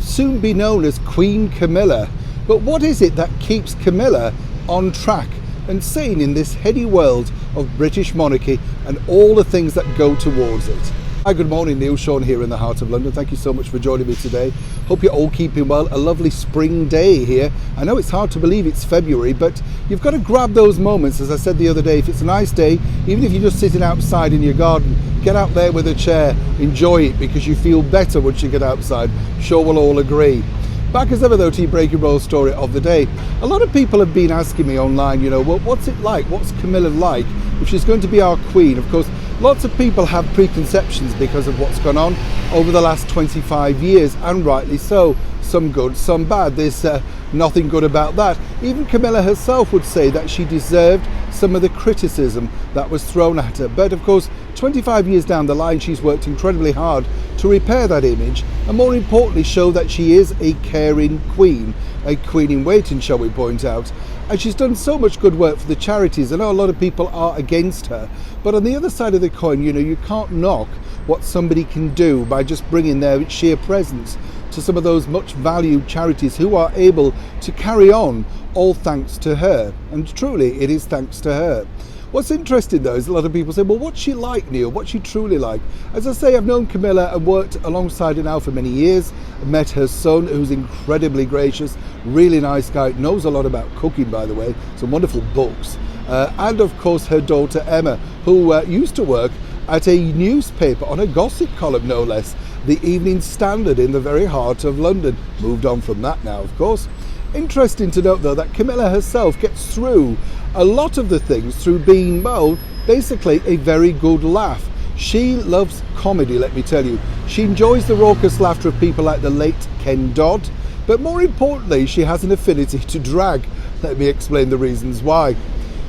soon be known as Queen Camilla. But what is it that keeps Camilla on track and sane in this heady world of British monarchy and all the things that go towards it? Hi, good morning, Neil Sean here in the heart of London. Thank you so much for joining me today. Hope you're all keeping well. A lovely spring day here. I know it's hard to believe it's February, but you've got to grab those moments. As I said the other day, if it's a nice day, even if you're just sitting outside in your garden, get out there with a chair, enjoy it, because you feel better once you get outside. Sure, we'll all agree. Back as ever though to your breaking roll story of the day. A lot of people have been asking me online, well, what's it like? What's Camilla like if she's going to be our queen? Of course, lots of people have preconceptions because of what's gone on over the last 25 years, and rightly so. Some good, some bad. There's nothing good about that. Even Camilla herself would say that she deserved some of the criticism that was thrown at her. But of course, 25 years down the line, she's worked incredibly hard to repair that image, and more importantly, show that she is a caring queen, a queen in waiting, shall we point out. And she's done so much good work for the charities. I know a lot of people are against her, but on the other side of the coin, you can't knock what somebody can do by just bringing their sheer presence to some of those much valued charities who are able to carry on, all thanks to her. And truly, it is thanks to her. What's interesting though is a lot of people say, well, what's she like, Neil? What's she truly like? As I say, I've known Camilla and worked alongside her now for many years. I've met her son, who's incredibly gracious, really nice guy, knows a lot about cooking, by the way, some wonderful books. And of course, her daughter Emma, who used to work at a newspaper on a gossip column, no less, the Evening Standard in the very heart of London. Moved on from that now, of course. Interesting to note though that Camilla herself gets through a lot of the things through being, well, basically a very good laugh. She loves comedy, let me tell you. She enjoys the raucous laughter of people like the late Ken Dodd, but more importantly, she has an affinity to drag. Let me explain the reasons why.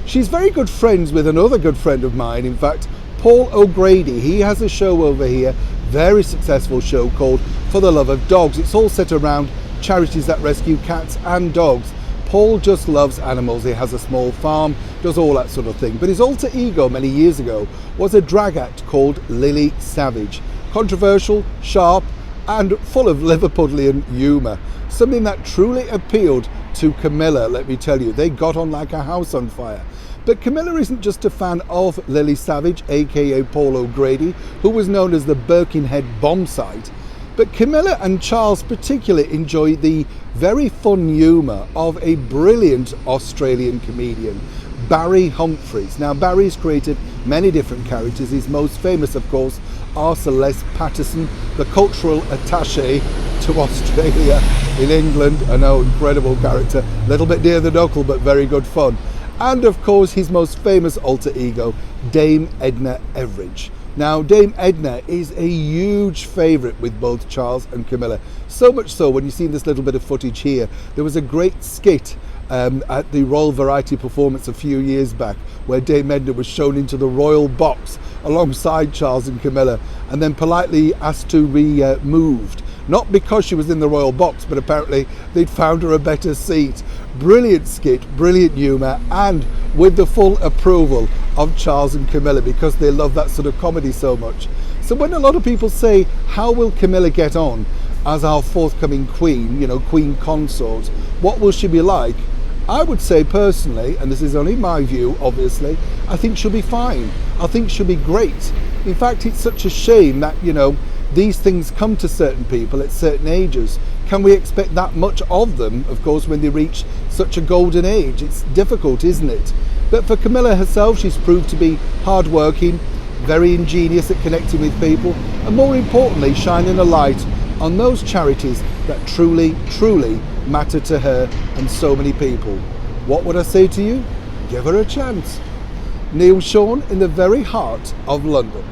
She's very good friends with another good friend of mine, in fact, Paul O'Grady. He has a show over here, very successful show called For the Love of Dogs. It's all set around charities that rescue cats and dogs. Paul just loves animals. He has a small farm, does all that sort of thing. But his alter ego many years ago was a drag act called Lily Savage. Controversial, sharp, and full of Liverpudlian humour. Something that truly appealed to Camilla, let me tell you. They got on like a house on fire. But Camilla isn't just a fan of Lily Savage, aka Paul O'Grady, who was known as the Birkenhead bomb site. But Camilla and Charles particularly enjoy the very fun humour of a brilliant Australian comedian, Barry Humphries. Now, Barry's created many different characters. His most famous, of course, are Celeste Patterson, the cultural attaché to Australia in England. I know, incredible character, a little bit near the knuckle, but very good fun. And of course, his most famous alter ego, Dame Edna Everage. Now, Dame Edna is a huge favourite with both Charles and Camilla. So much so, when you see this little bit of footage here, there was a great skit at the Royal Variety Performance a few years back, where Dame Edna was shown into the royal box alongside Charles and Camilla, and then politely asked to be moved. Not because she was in the royal box, but apparently they'd found her a better seat. Brilliant skit, brilliant humour, and with the full approval of Charles and Camilla, because they love that sort of comedy so much. So when a lot of people say, how will Camilla get on as our forthcoming queen, queen consort, what will she be like? I would say personally, and this is only my view, obviously, I think she'll be fine. I think she'll be great. In fact, it's such a shame that, these things come to certain people at certain ages. Can we expect that much of them, of course, when they reach such a golden age? It's difficult, isn't it? But for Camilla herself, she's proved to be hardworking, very ingenious at connecting with people, and more importantly, shining a light on those charities that truly, truly matter to her and so many people. What would I say to you? Give her a chance. Neil Sean in the very heart of London.